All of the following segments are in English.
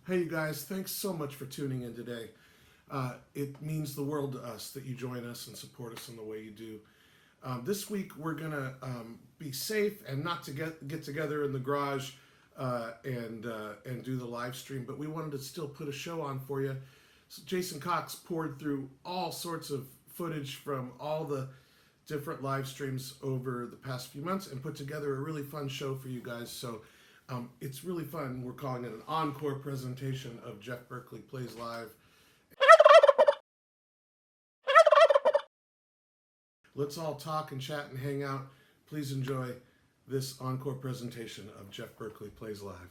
Hey, you guys, thanks so much for tuning in today. It means the world to us that you join us and support us in the way you do. This week, we're going to be safe and not to get together in the garage and do the live stream, but we wanted to still put a show on for you. So Jason Cox poured through all sorts of footage from all the different live streams over the past few months and put together a really fun show for you guys. So it's really fun. We're calling it an encore presentation of Jeff Berkley Plays Live. Let's all talk and chat and hang out. Please enjoy this encore presentation of Jeff Berkley Plays Live.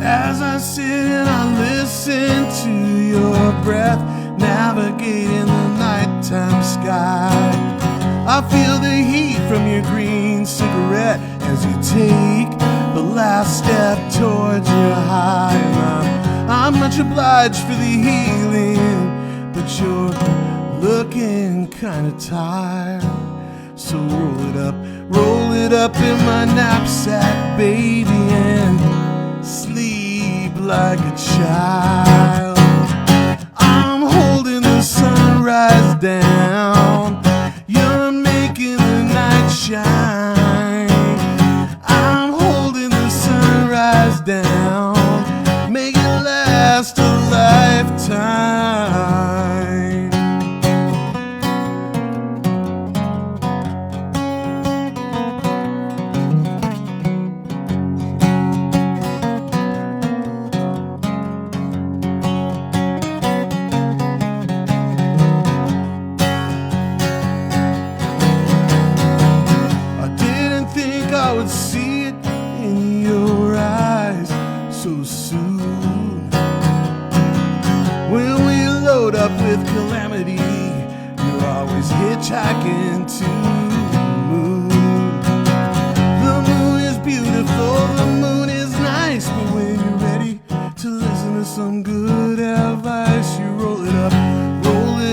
As I sit and I listen to your breath navigating the nighttime sky, I feel the heat from your green cigarette as you take the last step towards your high. And I'm much obliged for the healing, but you're looking kinda tired. So roll it up in my knapsack, baby, and sleep like a child. I'm holding the sunrise down. You're making the night shine. I'm holding the sunrise down. Make it last a lifetime. I would see it in your eyes so soon. When we load up with calamity, you're always hitchhiking to the moon. The moon is beautiful, the moon is nice, but when you're ready to listen to some good advice, you roll it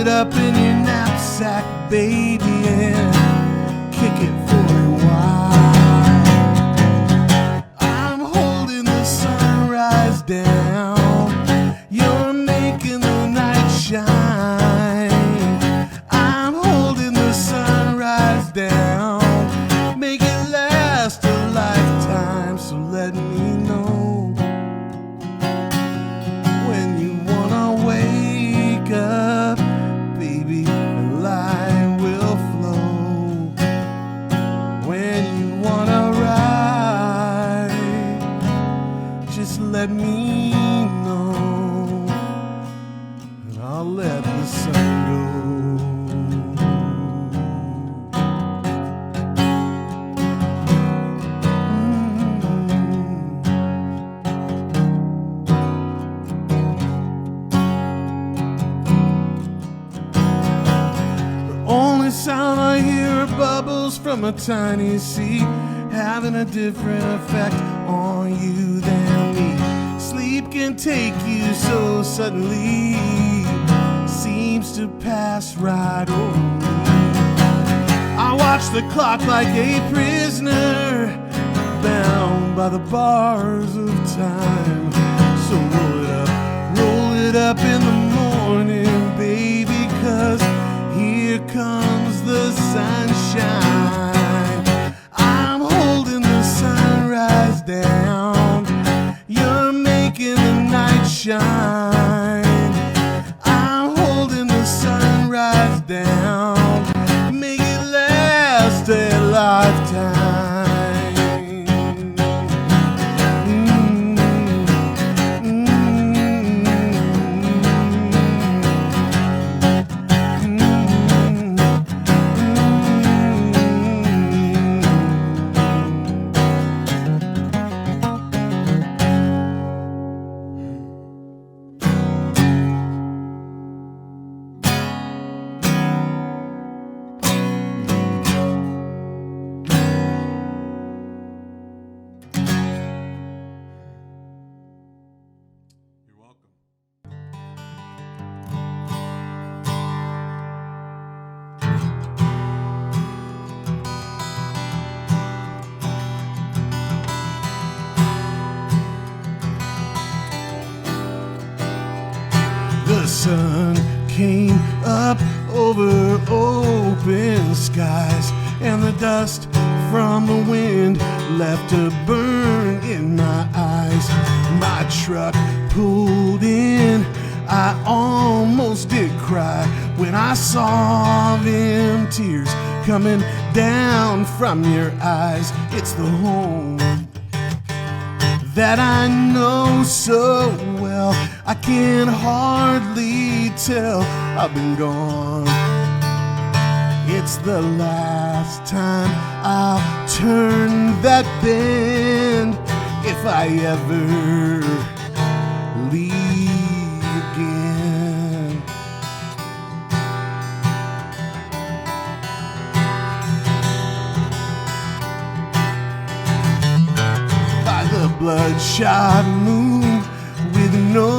up in your knapsack, baby, and kick it for a while. Down, you're making the night shine. I'm holding the sunrise down. Make it last a lifetime. So let me know when you wanna wake up, baby. The light will flow. When you wanna ride, just let me know, and I'll let the sun go. The only sound I hear are bubbles from a tiny sea, having a different effect on you than me. Sleep can take you so suddenly, seems to pass right over me. I watch the clock like a prisoner, bound by the bars of time. So roll it up in the morning, baby, 'cause here comes the sunshine. I'm holding the sunrise down. You're making the night shine. I'm holding the sunrise down. Make it last a lifetime. sun came up over open skies, and the dust from the wind left a burn in my eyes. My truck pulled in, I almost did cry when I saw them tears coming down from your eyes. It's the home that I know so well. I can hardly tell I've been gone. It's the last time I'll turn that bend, if I ever leave again. By the bloodshot moon with no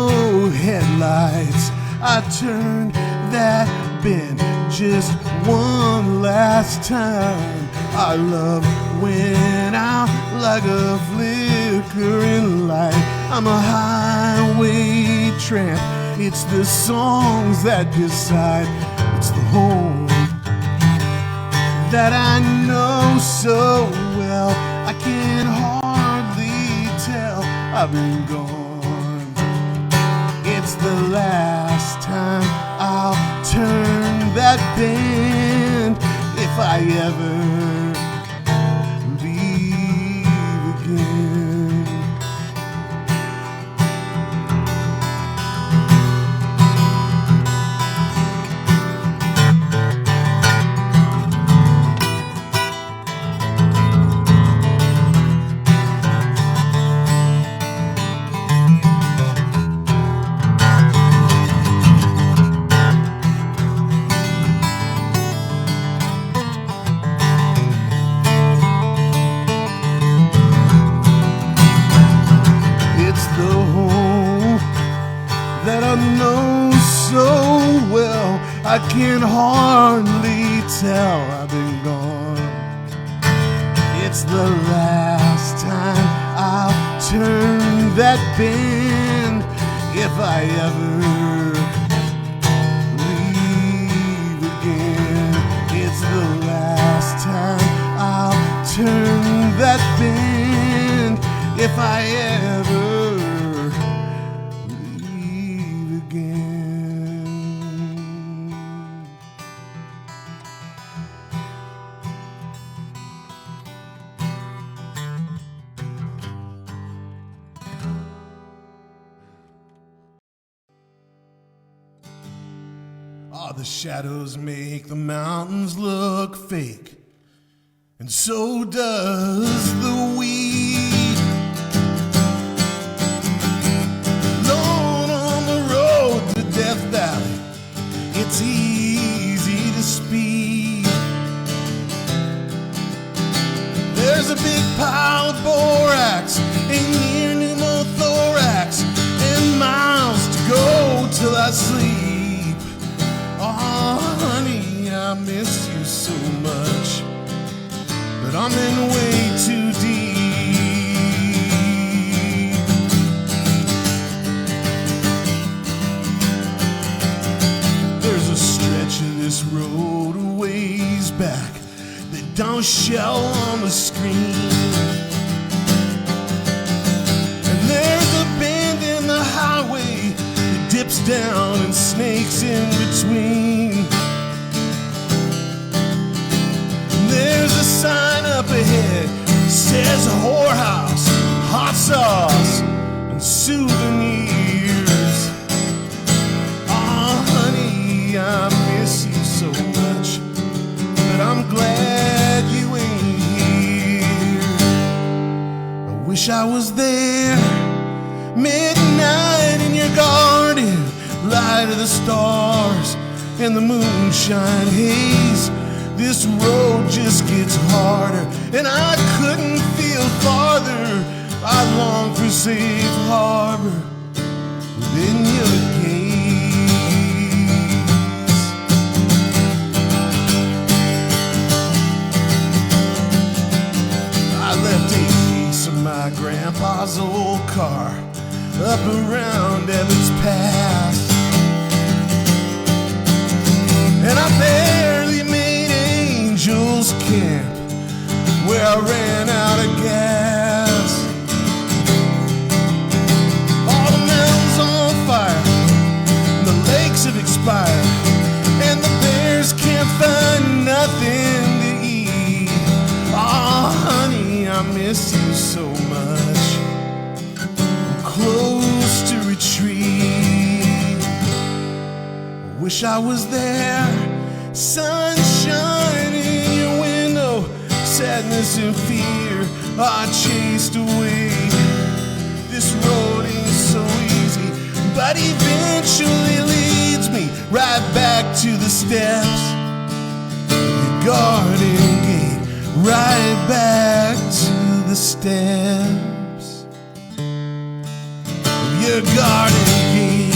headlights, I turned that bend just one last time. Our love went out like a flickering light. I'm a highway tramp, it's the songs that decide. It's the home that I know so well. I can hardly tell I've been gone. It's the last time I'll turn that bend, if I ever leave again. That I know so well, I can hardly tell I've been gone. It's the last time I'll turn that bend, if I ever leave again. It's the last time I'll turn that bend, if I ever the shadows make the mountains look fake, and so does the weed. Alone on the road to Death Valley, it's easy to speed. There's a big pile of borax, a near pneumothorax, and miles to go till I sleep. Oh, honey, I miss you so much, but I'm in way too deep. There's a stretch of this road a ways back that don't show on the screen, and there's a bend in the highway that dips down and snakes in between. There's a sign up ahead that says a whorehouse, hot sauce, and souvenirs. Oh, honey, I miss you so much, but I'm glad you ain't here. I wish I was there, midnight in your garden, light of the stars and the moonshine haze. This road just gets harder, and I couldn't feel farther. I long for safe harbor within your gaze. I left a piece of my grandpa's old car up around Evans Pass. barely made Angel's Camp, where I ran out of gas. All the mountains on fire, and the lakes have expired, and the bears can't find nothing to eat. Oh, honey, I miss you so much. I'm close to retreat. Wish I was there, sunshine in your window. Sadness and fear are chased away. This road ain't so easy, but eventually leads me right back to the steps of your garden gate. Right back to the steps of your garden gate.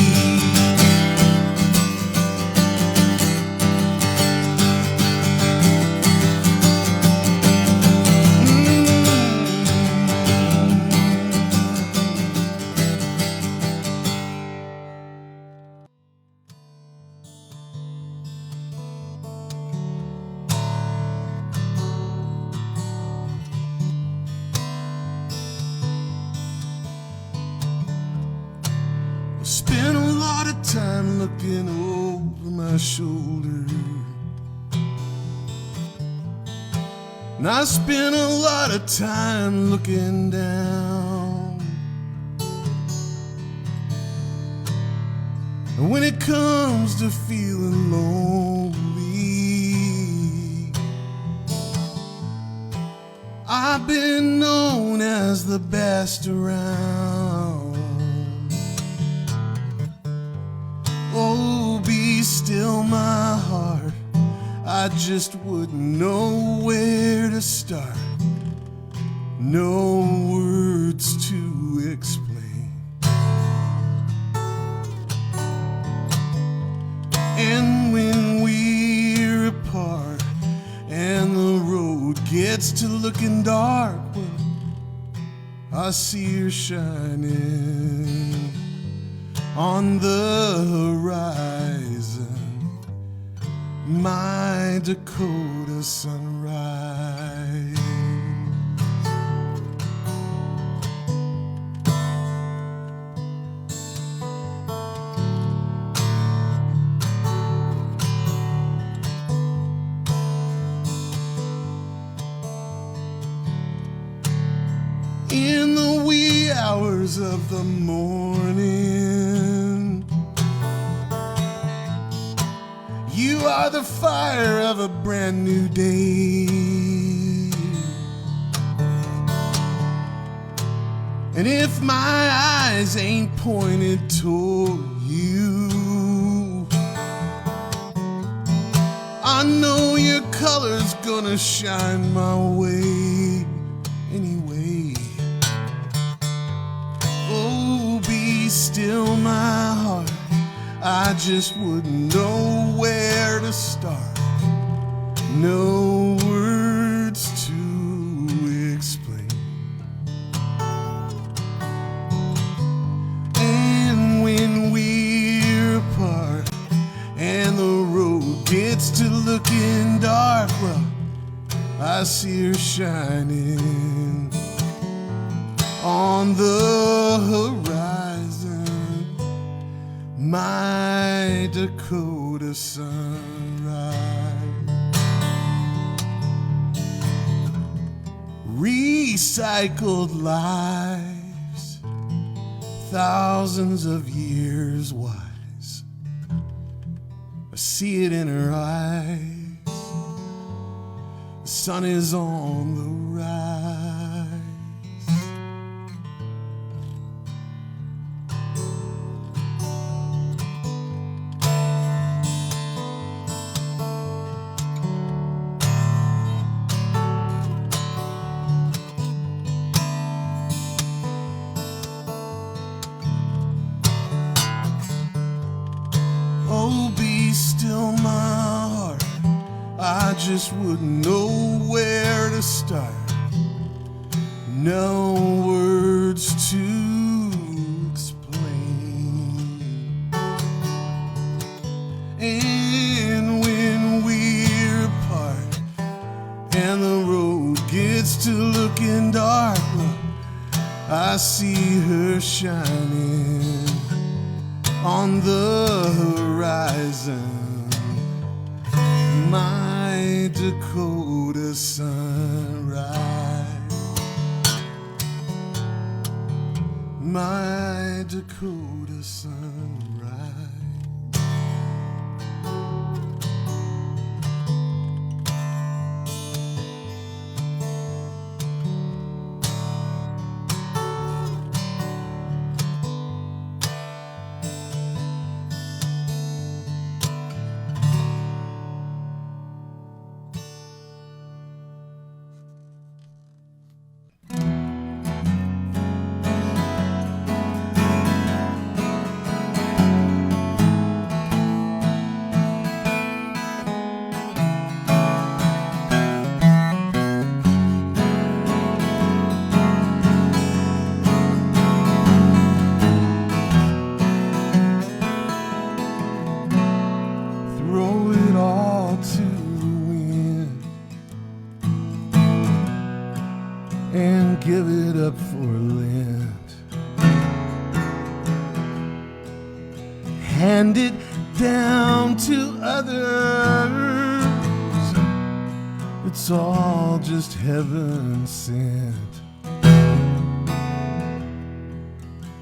Spent a lot of time looking over my shoulder, and I spent a lot of time looking down. And when it comes to feeling lonely, I've been known as the best around. Oh, be still my heart, I just wouldn't know where to start. No words to explain. And when we're apart and the road gets to looking dark, well, I see her shining on the horizon, my Dakota sunrise. In the wee hours of the morning, you are the fire of a brand new day. And if my eyes ain't pointed toward you, I know your color's gonna shine my way anyway. Oh, be still my heart, I just wouldn't know where to start. No words to explain. And when we're apart and the road gets to looking dark, well, I see her shining on the horizon, my Dakota sunrise. Recycled lives, thousands of years wise. I see it in her eyes. The sun is on the rise. Oh, be still my heart, I just wouldn't know where to start. No words to explain. And when and the road gets to looking dark, I see her shining on the horizon, my Dakota sunrise, my Dakota sunrise. And give it up for Lent. Hand it down to others. It's all just heaven sent.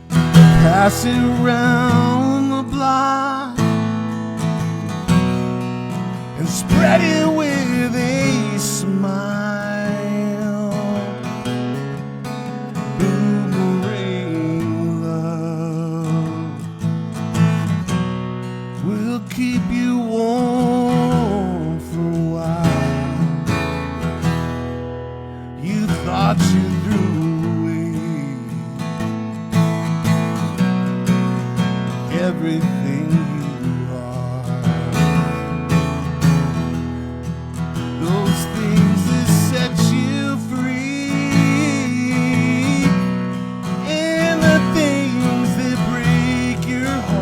Pass it around the block and spread it with a smile. Keep you warm for a while. You thought you threw away everything you are. Those things that set you free, and the things that break your heart.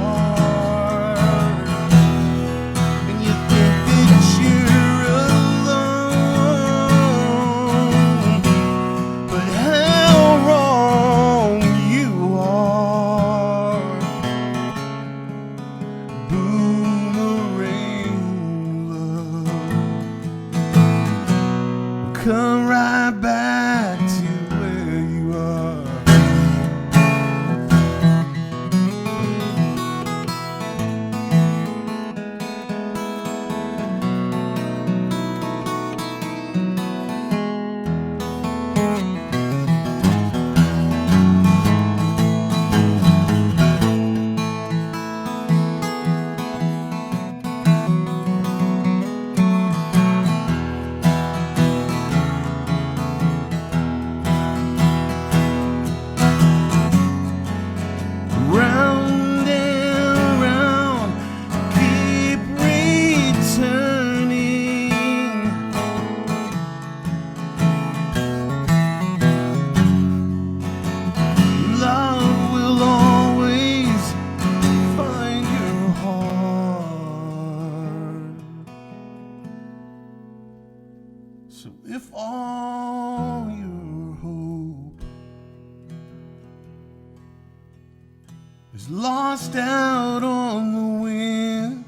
Come right back to where you are. So if all your hope is lost out on the wind,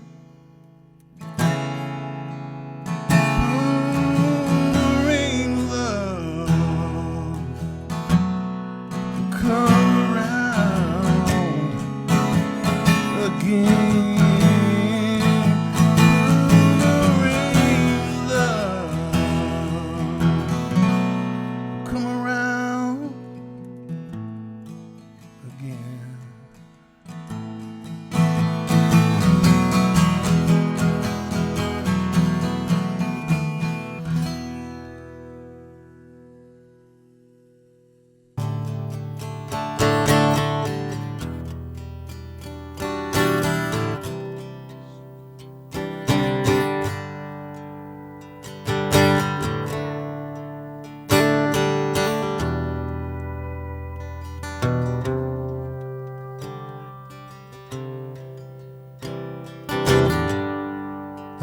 boomerang love will come around again.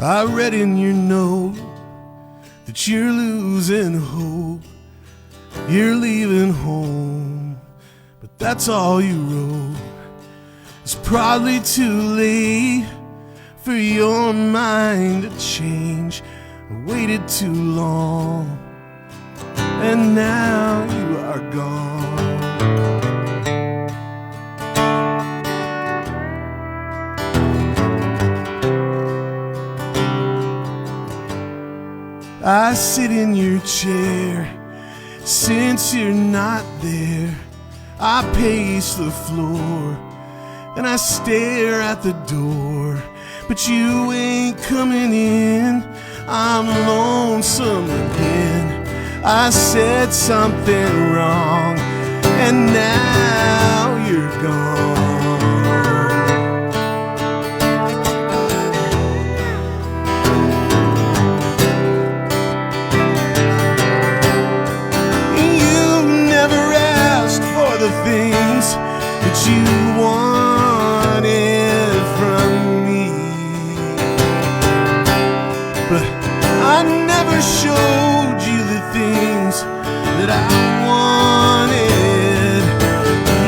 I read in your note that but you're losing hope. You're leaving home, but that's all you wrote. It's probably too late for your mind to change. I waited too long, and now you are gone. I sit in your chair since you're not there. I pace the floor and I stare at the door, but you ain't coming in. I'm lonesome again. I said something wrong, and now you're gone. The things that you wanted from me, but I never showed you the things that I wanted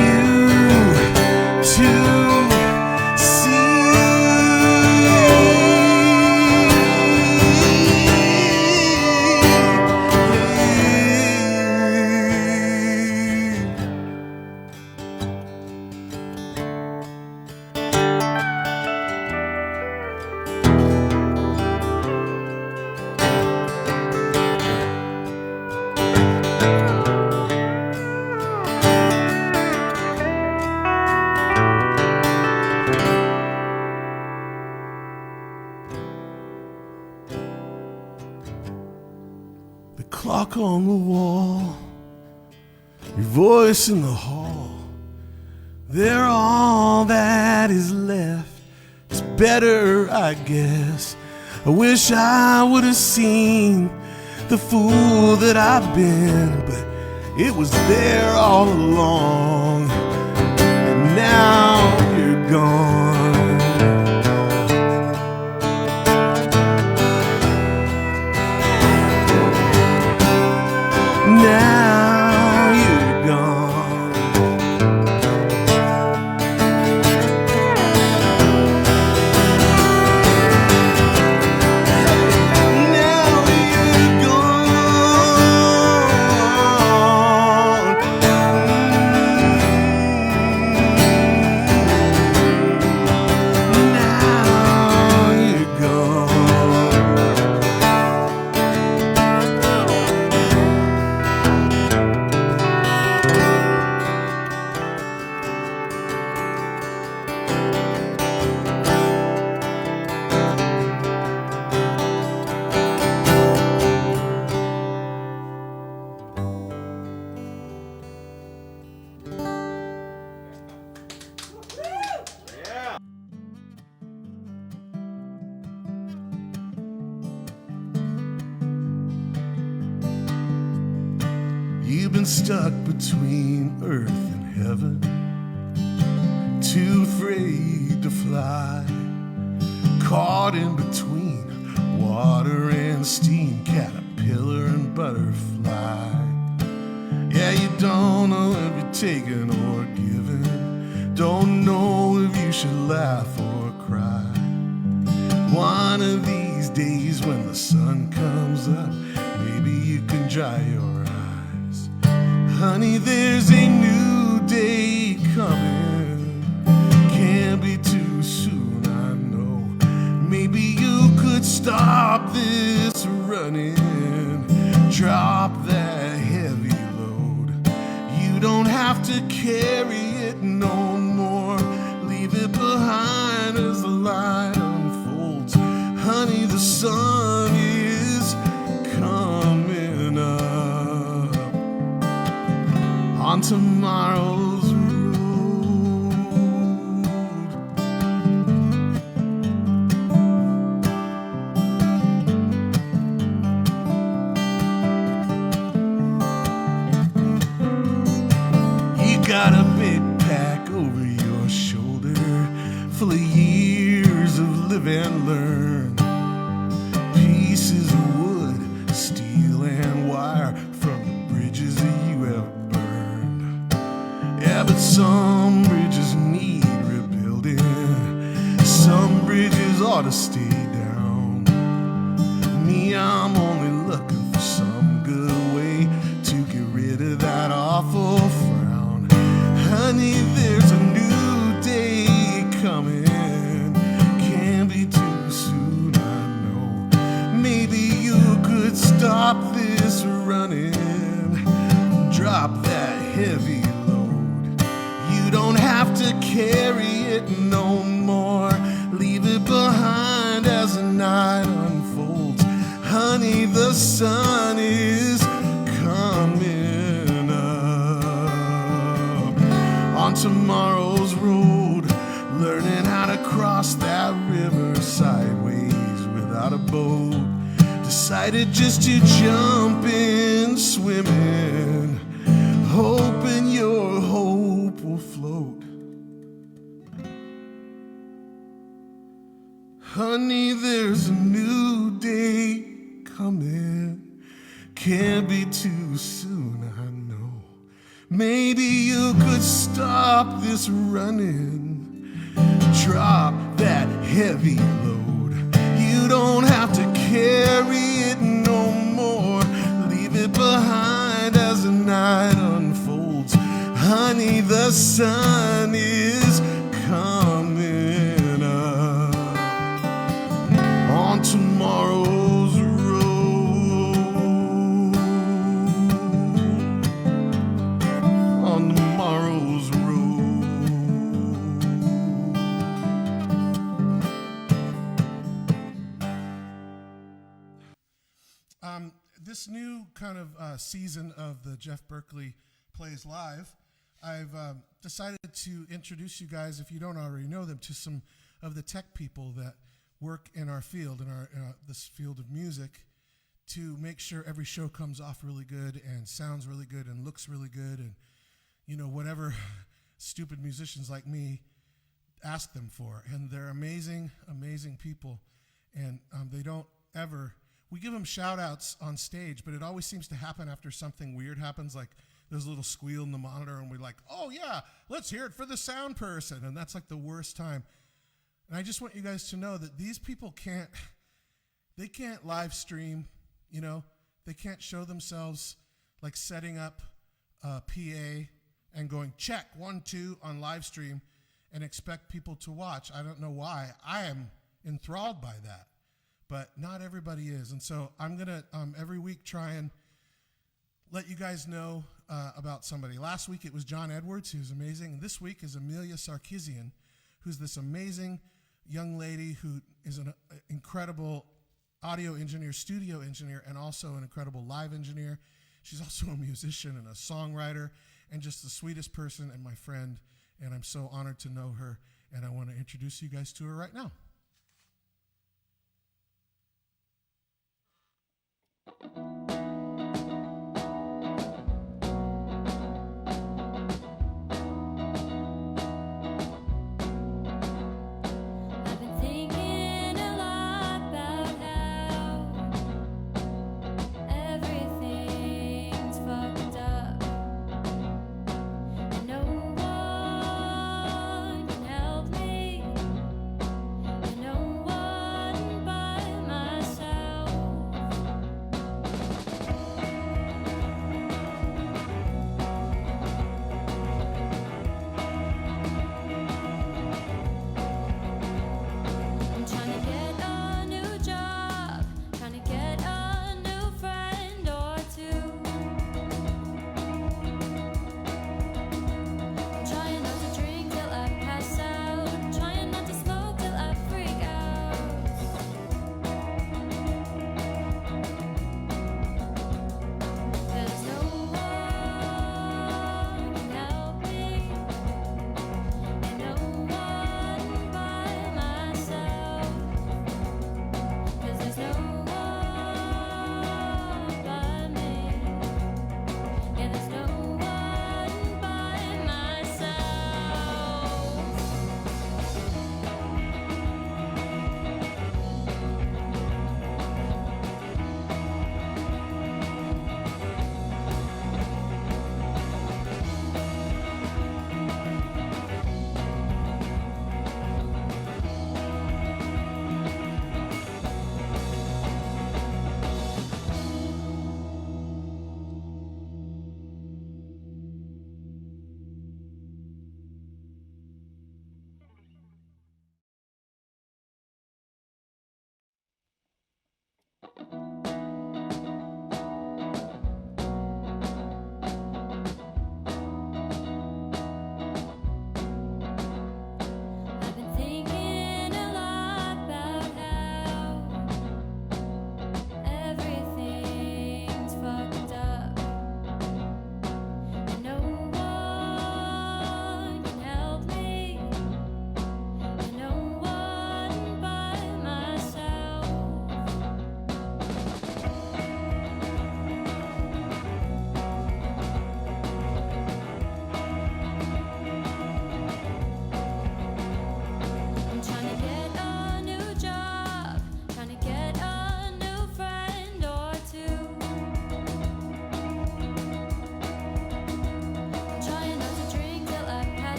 you to see. The clock on the wall, your voice in the hall, they're all that is left. It's better, I guess. I wish I would have seen the fool that I've been, but it was there all along, and now you're gone. Now you're gone. Now you're gone. Now you're gone. You've been stuck between earth and heaven, too afraid to fly, caught in between water and steam, caterpillar and butterfly. Yeah, you don't know if you're taking or giving, don't know if you should laugh or cry. One of these days when the sun comes up, maybe you can dry your eyes. Honey, there's a new day coming, can't be too soon, I know. Maybe you could stop this running, drop that heavy load. You don't have to carry it no more, leave it behind as the light unfolds. Honey, the sun is coming up on tomorrow's road. You got a big pack over your shoulder, full of years of live and learn. Pieces of wood, steel steel and wire from the bridges that you have burned. Yeah, but some bridges need rebuilding. Some bridges ought to stay down. Me, I'm only looking for some good way to get rid of that awful frown. Honey, there's a new day coming. Can't be too soon, I know. Maybe you could stop this running. Drop that heavy load. You don't have to carry it no more. Leave it behind as the night unfolds. Honey, the sun is coming up. On tomorrow's road, learning how to cross that river sideways without a boat. Decided just to jump in swimming, hoping your hope will float. Honey, there's a new day coming. Can't be too soon, I know. Maybe you could stop this running. Drop that heavy load. You don't have to carry it no more. Leave it behind as the night unfolds. Honey, the sun is coming up. On tomorrow's road, on tomorrow's road. This new kind of season of the Jeff Berkley Plays Live, I've decided to introduce you guys, if you don't already know them, to some of the tech people that work in our field, in this field of music, to make sure every show comes off really good and sounds really good and looks really good, and whatever stupid musicians like me ask them for. And they're amazing, amazing people, and they don't ever. We give them shout outs on stage, but it always seems to happen after something weird happens, like there's a little squeal in the monitor, and we're like, oh yeah, let's hear it for the sound person, and that's like the worst time. And I just want you guys to know that these people can't live stream, they can't show themselves like setting up a PA and going check 1, 2 on live stream and expect people to watch. I don't know why. I am enthralled by that, but not everybody is. And so I'm going to every week try and let you guys know about somebody. Last week it was John Edwards, who's amazing. This week is Amelia Sarkisian, who's this amazing young lady who is an incredible audio engineer, studio engineer, and also an incredible live engineer. She's also a musician and a songwriter and just the sweetest person and my friend, and I'm so honored to know her, and I want to introduce you guys to her right now.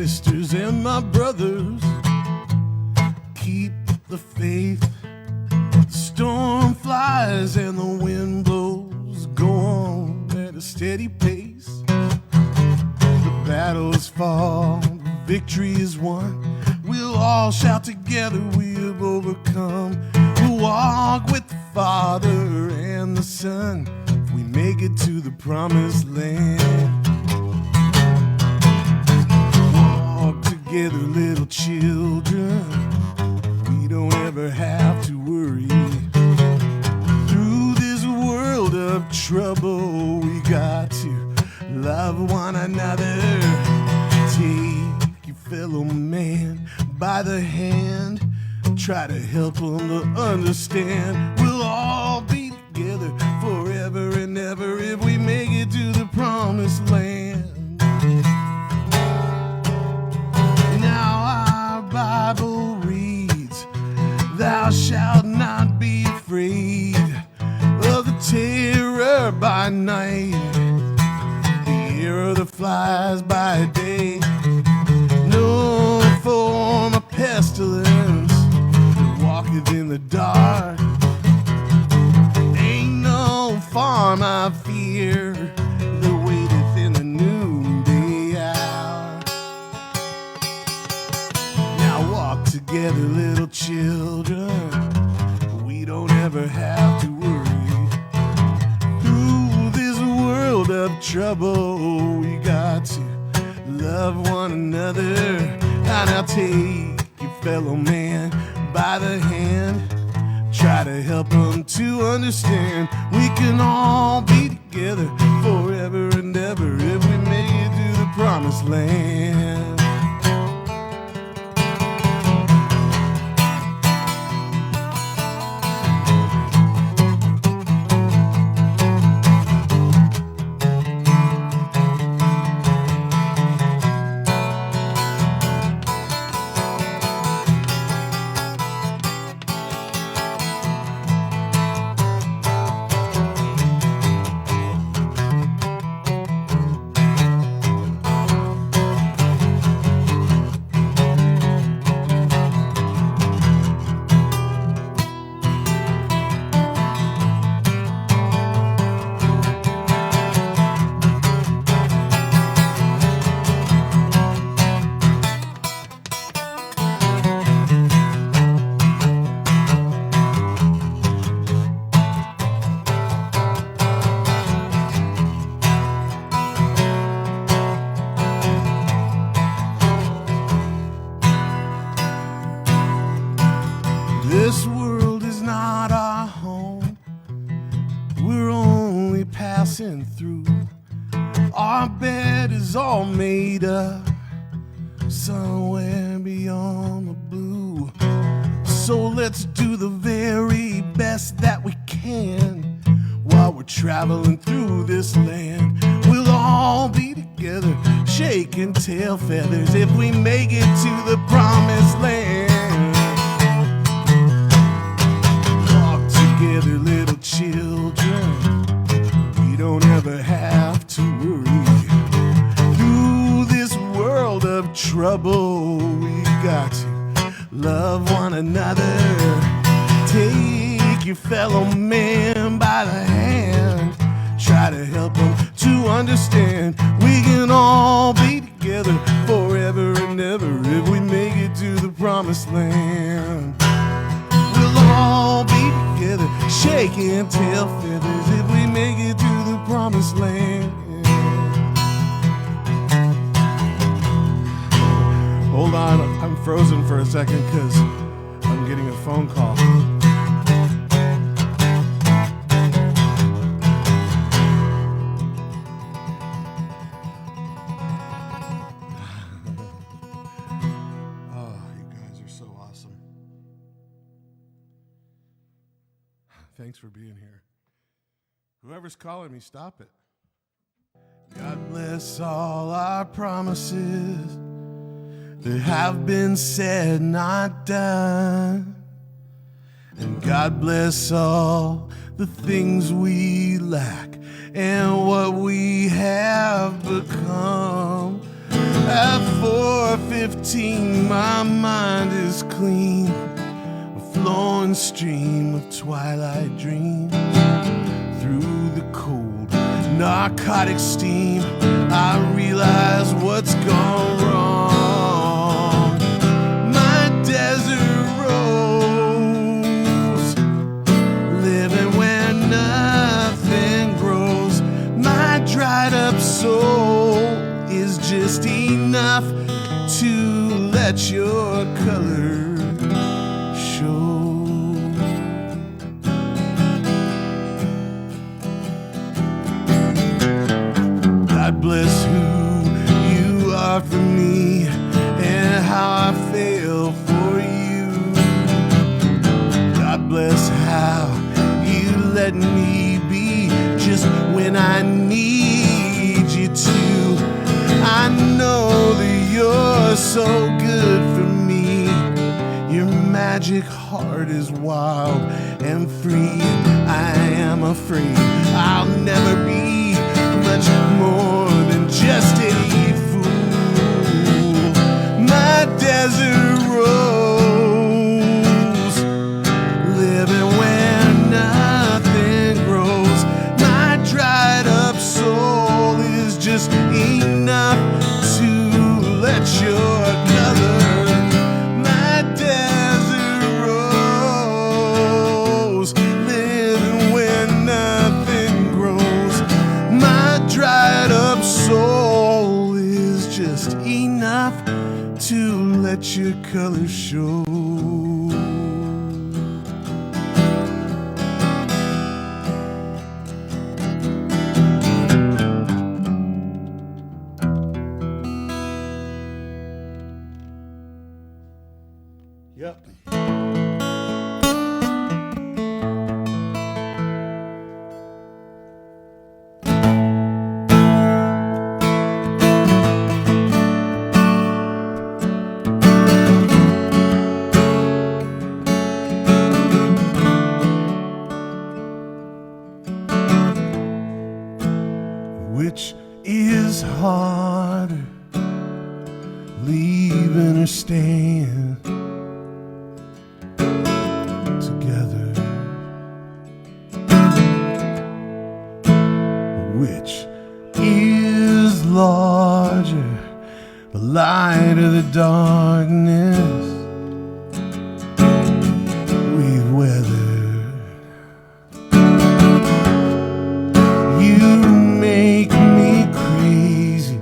sisters and my brothers. Keep the faith. The storm flies and the wind blows. Go on at a steady pace. The battle is fought, the victory is won. We'll all shout together, we have overcome. We'll walk with the Father and the Son if we make it to the promised land. Walk together, little children. We don't ever have to worry. Through this world of trouble, we got to love one another. Take your fellow man by the hand. Try to help them to understand. We'll all be together forever and ever if we make it to the promised land. Now our Bible reads, thou shalt not be afraid of the terror by night, the arrow that flies by day, no form of pestilence that walketh in the dark. Ain't no farm I fear that waiteth in the noonday hour. Now walk together, little children. We don't ever have to worry. Through this world of trouble, we got to love one another. And I'll take your fellow man by the hand. Try to help them to understand. We can all be together forever and ever if we make it to the promised land. This world is not our home. We're only passing through. Our bed is all made up somewhere beyond the blue. So let's do the very best that we can while we're traveling through this land. We'll all be together, shaking tail feathers if we make it to the promised land. Together, little children, we don't ever have to worry. Through this world of trouble, we got to love one another. Take your fellow man by the hand. Try to help them to understand. We can all be together forever and ever if we make it to the promised land. We'll all be together, shaking tail feathers if we make it to the promised land. Hold on, I'm frozen for a second because I'm getting a phone call. Thanks for being here. Whoever's calling me, stop it. God bless all our promises that have been said, not done. And God bless all the things we lack and what we have become. At 4 15, my mind is clean, a flowing stream of twilight dreams. Through the cold, narcotic steam, I realize what's gone wrong. My desert rose, living where nothing grows. My dried up soul is just enough to let your color show. God bless who you are for me and how I feel for you. God bless how you let me be just when I need you to. I know that you're so good for me. Your magic heart is wild and free. I am afraid I'll never be much more than just a fool. My desert rose, living where nothing grows. My dried up soul is just enough to let your color. My desert rose, living where nothing grows. My dried up soul is just enough to let your color show. Yep. Which is harder, leaving or staying together? Which is larger, the light or the darkness we've weathered? Make me crazy,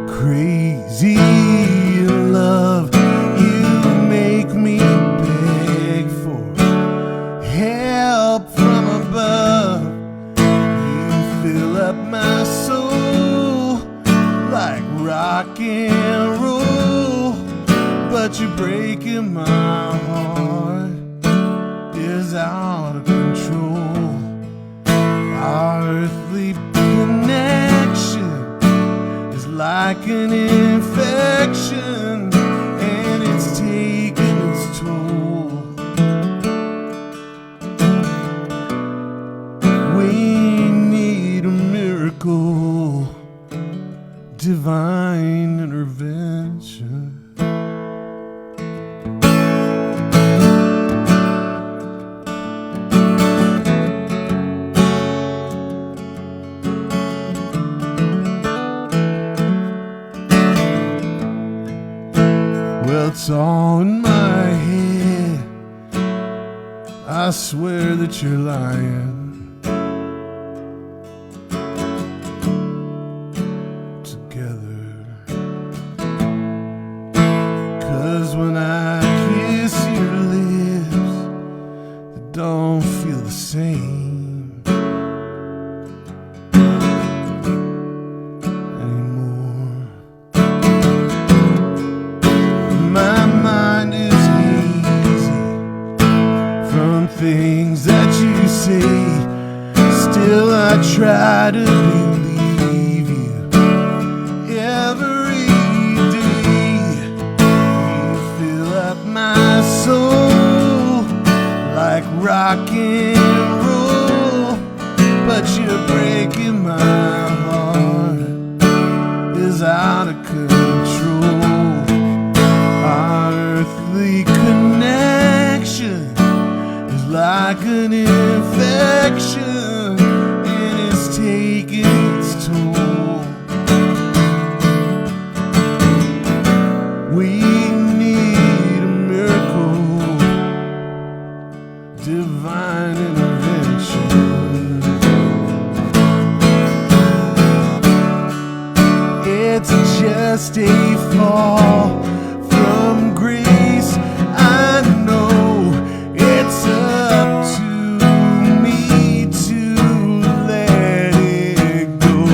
crazy in love. You make me beg for help from above. You fill up my soul like rock and roll, but you're breaking my heart is out of control. Our earthly connection is like an infection, and it's taking its toll. We need a miracle, divine intervention. Well, it's all in my head. I swear that you're lying. Together, 'cause when I kiss your lips, they don't feel the same anymore. My mind is hazy from things that you say. Still I try to believe you every day. You fill up my soul like rock and roll, but you're breaking my heart is out of control. like an infection, and it's taking its toll. We need a miracle, divine intervention. It's just a fall from grace. I know it's up to me to let it go.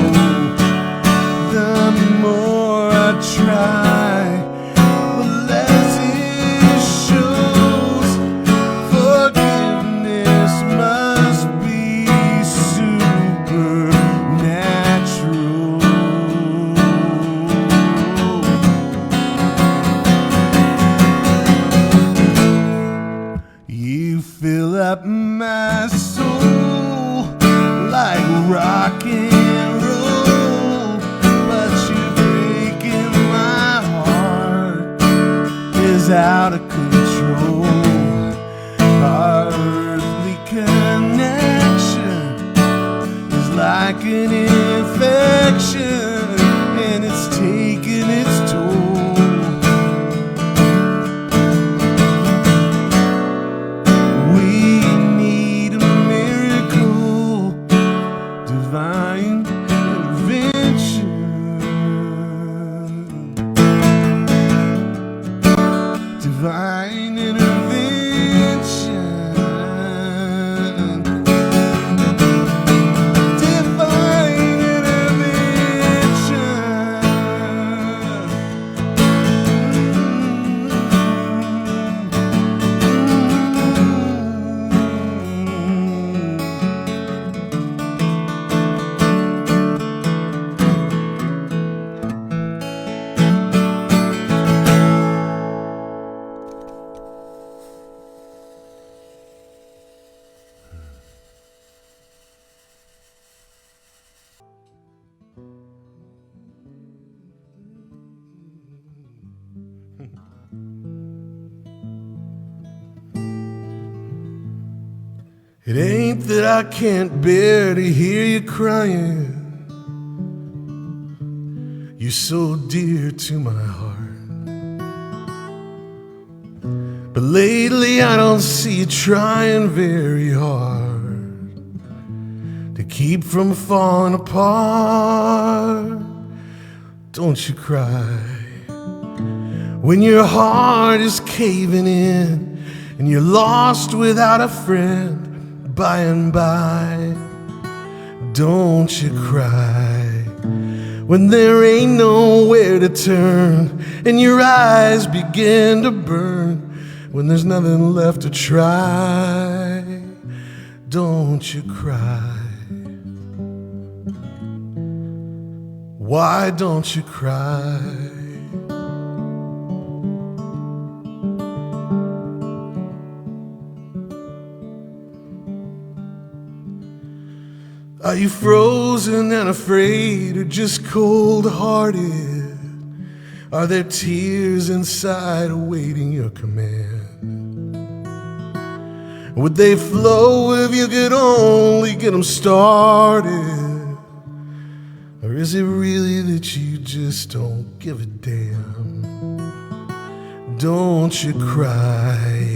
The more I try, the less it shows. Forgiveness must be supernatural. You fill up my soul like rock and roll, but you're breaking my heart is out of control. Our earthly connection is like an infection, and it's taking its toll. Divine intervention. Divine intervention. Divine It ain't that I can't bear to hear you crying. You're so dear to my heart. But lately I don't see you trying very hard to keep from falling apart. Don't you cry when your heart is caving in and you're lost without a friend by and by. Don't you cry when there ain't nowhere to turn and your eyes begin to burn, when there's nothing left to try. Don't you cry. Why don't you cry? Are you frozen and afraid, or just cold-hearted? Are there tears inside awaiting your command? Would they flow if you could only get them started? Or is it really that you just don't give a damn? Don't you cry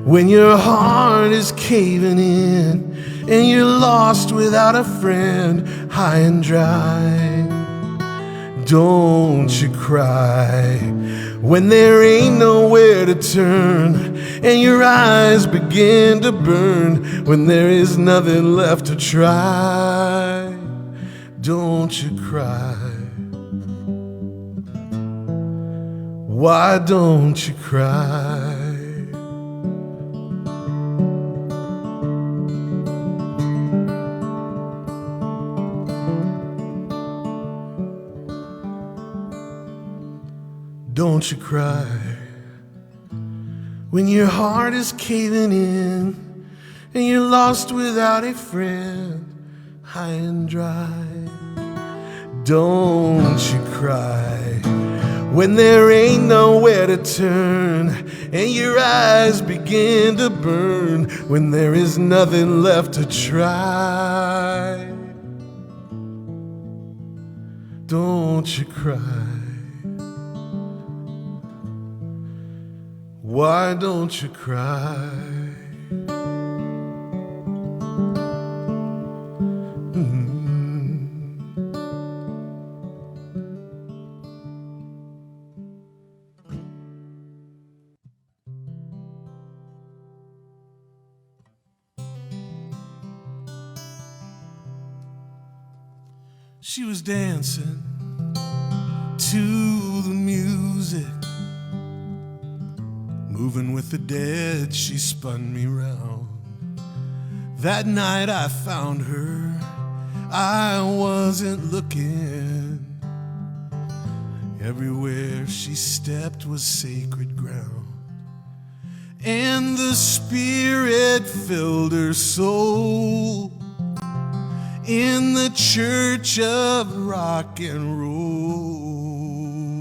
when your heart is caving in and you're lost without a friend, high and dry. Don't you cry when there ain't nowhere to turn and your eyes begin to burn, when there is nothing left to try. Don't you cry. Why don't you cry? Don't you cry when your heart is caving in and you're lost without a friend, high and dry. Don't you cry when there ain't nowhere to turn and your eyes begin to burn, when there is nothing left to try. Don't you cry. Why don't you cry? She was dancing to the music, moving with the dead, she spun me round. That night I found her, I wasn't looking. Everywhere she stepped was sacred ground, and the Spirit filled her soul in the church of rock and roll.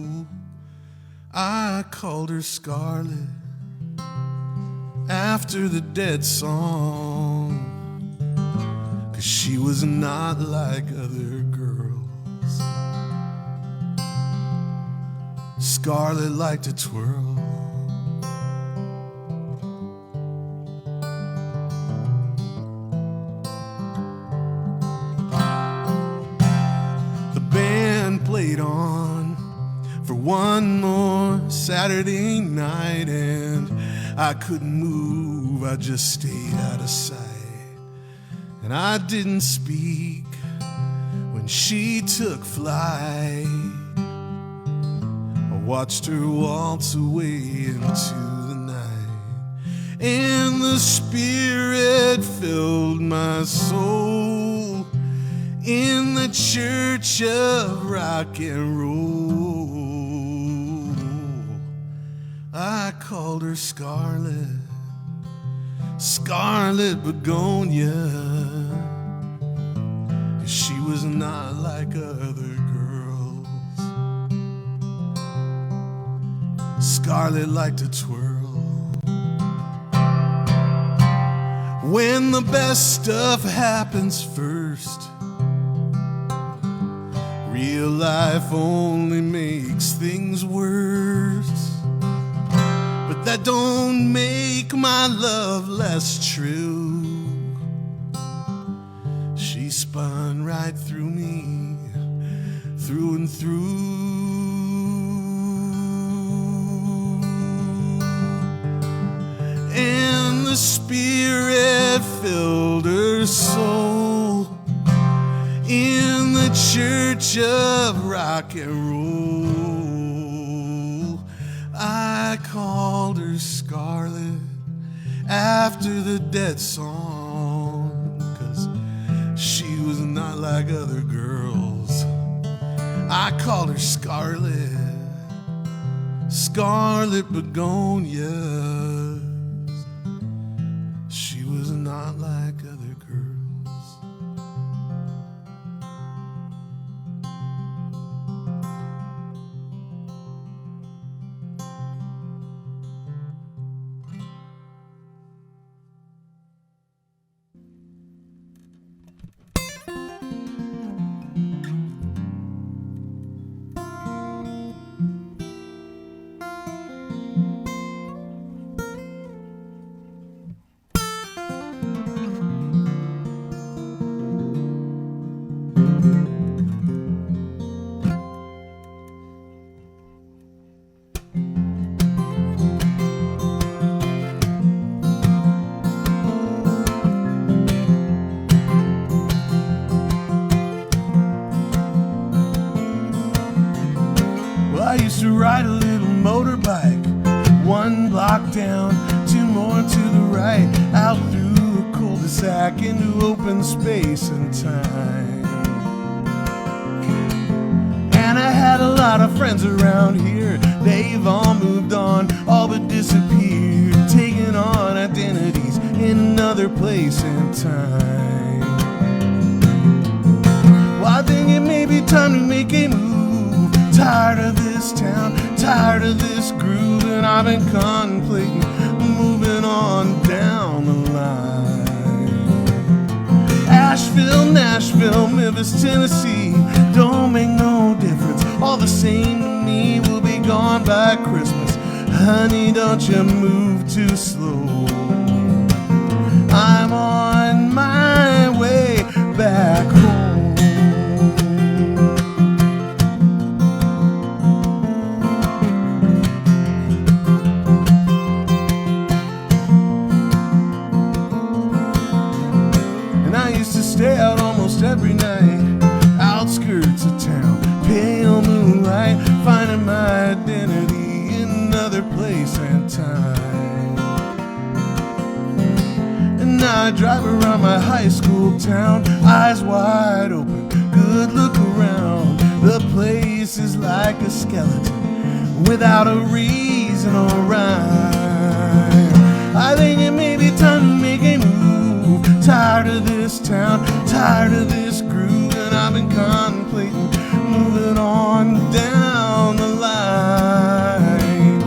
I called her Scarlet after the dead song, 'cause she was not like other girls. Scarlet liked to twirl, played on for one more Saturday night, and I couldn't move, I just stayed out of sight. And I didn't speak when she took flight. I watched her waltz away into the night, and the Spirit filled my soul in the church of rock and roll. I called her Scarlet, Scarlet Begonia, 'cause she was not like other girls. Scarlet liked to twirl. When the best stuff happens first, real life only makes things worse. But that don't make my love less true. She spun right through me, through and through. And the Spirit filled her soul in the church of rock and roll. I called her Scarlet after the dead song, 'cause she was not like other girls. I called her Scarlet, Scarlet Begonias. She was not like other girls. I used to ride a little motorbike, one block down, two more to the right, out through a cul-de-sac into open space and time. And I had a lot of friends around here, they've all moved on, all but disappeared, taking on identities in another place and time. Well, I think it may be time to make a move. Tired of this town, tired of this groove, and I've been contemplating moving on down the line. Asheville, Nashville, Memphis, Tennessee, don't make no difference, all the same to me. We'll be gone by Christmas. Honey, don't you move too slow. I'm on my way back home. And I used to stay out almost every night, outskirts of town, pale moonlight, finding my identity in another place and time. And now I drive around my high school town, eyes wide open, good look around. The place is like a skeleton without a reason or rhyme. I think it may be time to make a move. Tired of this town, tired of this groove, and I've been contemplating moving on down the line.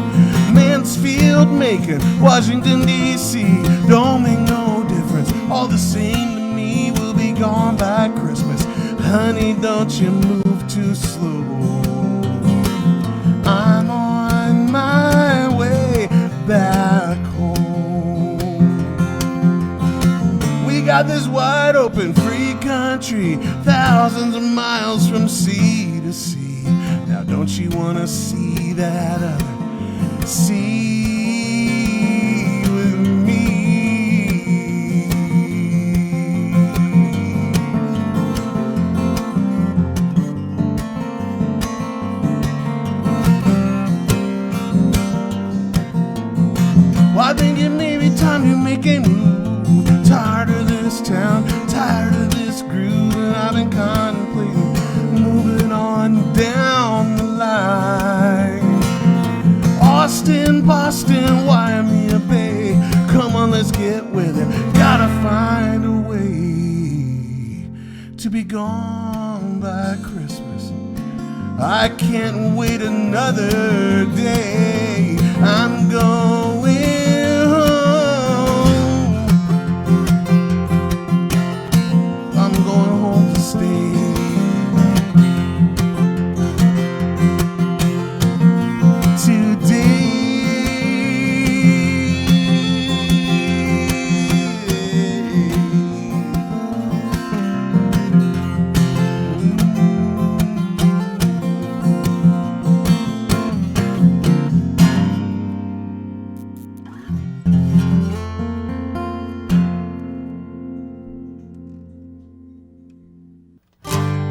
Mansfield, Macon, Washington, D.C., don't make no difference, all the same to me. We'll be gone by Christmas. Honey, don't you move too slow. I'm on my way back home. We got this wide open free country, thousands of miles from sea to sea. Now don't you wanna see that other sea with me? Well, I think it may be time to make a move. Tired of this town, tired of this groove, and I've been contemplating moving on down the line. Austin, Boston, Waimea Bay, come on, let's get with it. Gotta find a way to be gone by Christmas. I can't wait another day. I'm going home. I'm going home to stay.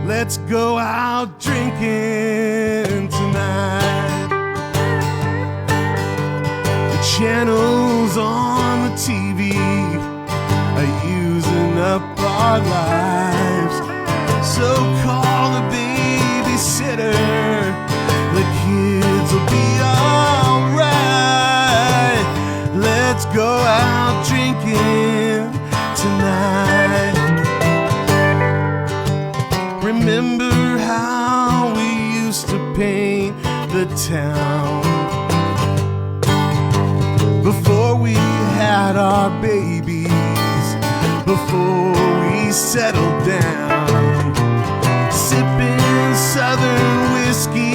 Let's go out drinking tonight. The channels on the TV are using up our lives. So call the babysitter, the kids will be alright. Let's go out drinking tonight. Remember how we used to paint the town before we had our babies, before we settled down, sipping southern whiskey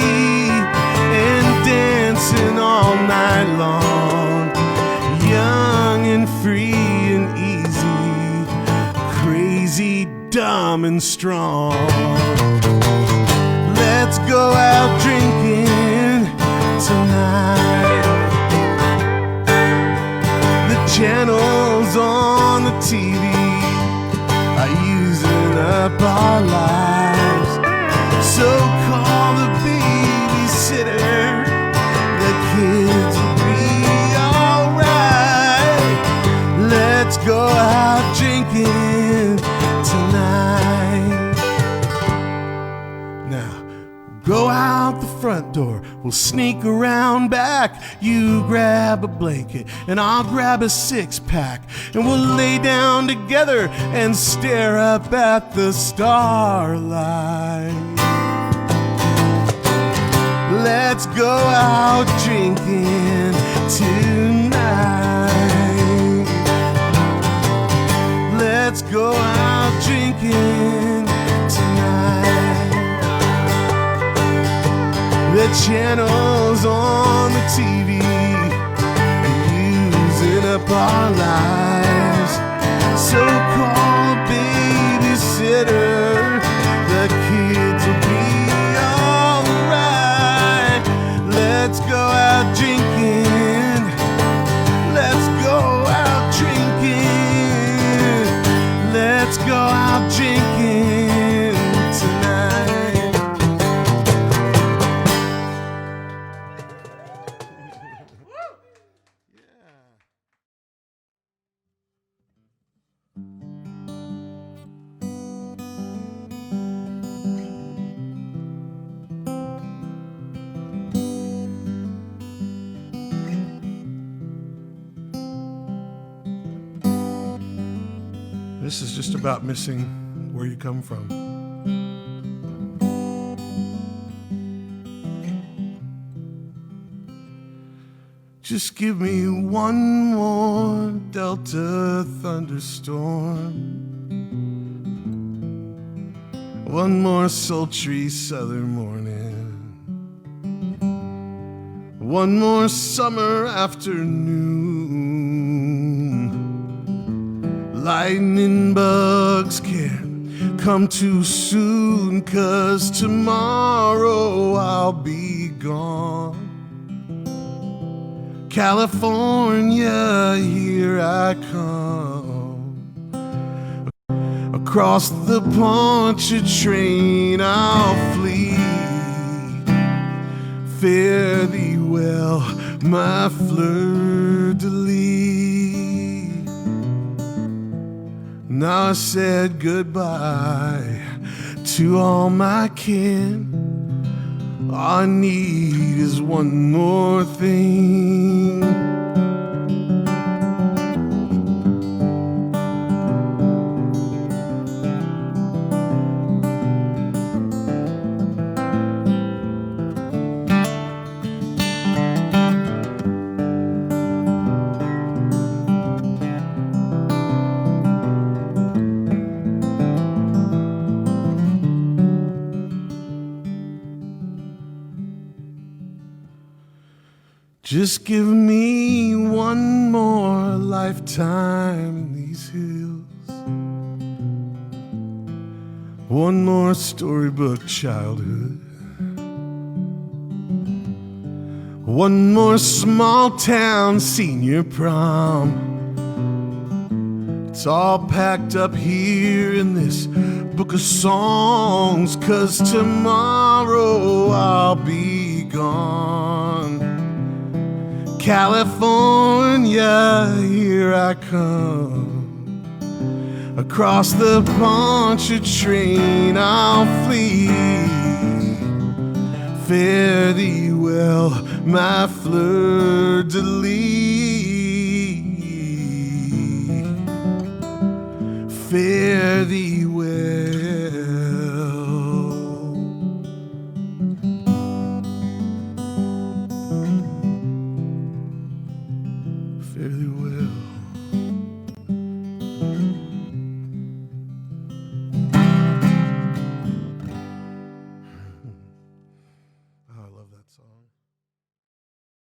and dancing all night long, young and free and easy, crazy, dumb and strong. Let's go out drinking tonight. The channels on the TV are using up our lives. So call the babysitter, the kids will be alright. Let's go out drinking tonight. Now, go out the front door, we'll sneak around back. You grab a blanket and I'll grab a six-pack, and we'll lay down together and stare up at the starlight. Let's go out drinking tonight. Let's go out drinking tonight. The channels on the TV using up our lives. So-called babysitter, the kids will be alright. Let's go out drinking. Let's go out drinking. Let's go out drinking tonight. This is just about missing where you come from. Just give me one more Delta thunderstorm, one more sultry southern morning, one more summer afternoon. Lightning bugs can't come too soon, 'cause tomorrow I'll be gone. California, here I come. Across the Pontchartrain I'll flee. Fare thee well, my fleur-de-lis. Now I said goodbye to all my kin. All I need is one more thing. Just give me one more lifetime in these hills, one more storybook childhood, one more small town senior prom. It's all packed up here in this book of songs, 'cause tomorrow I'll be gone. California, here I come. Across the Pontchartrain I'll flee. Fare thee well, my fleur-de-lis. Fare thee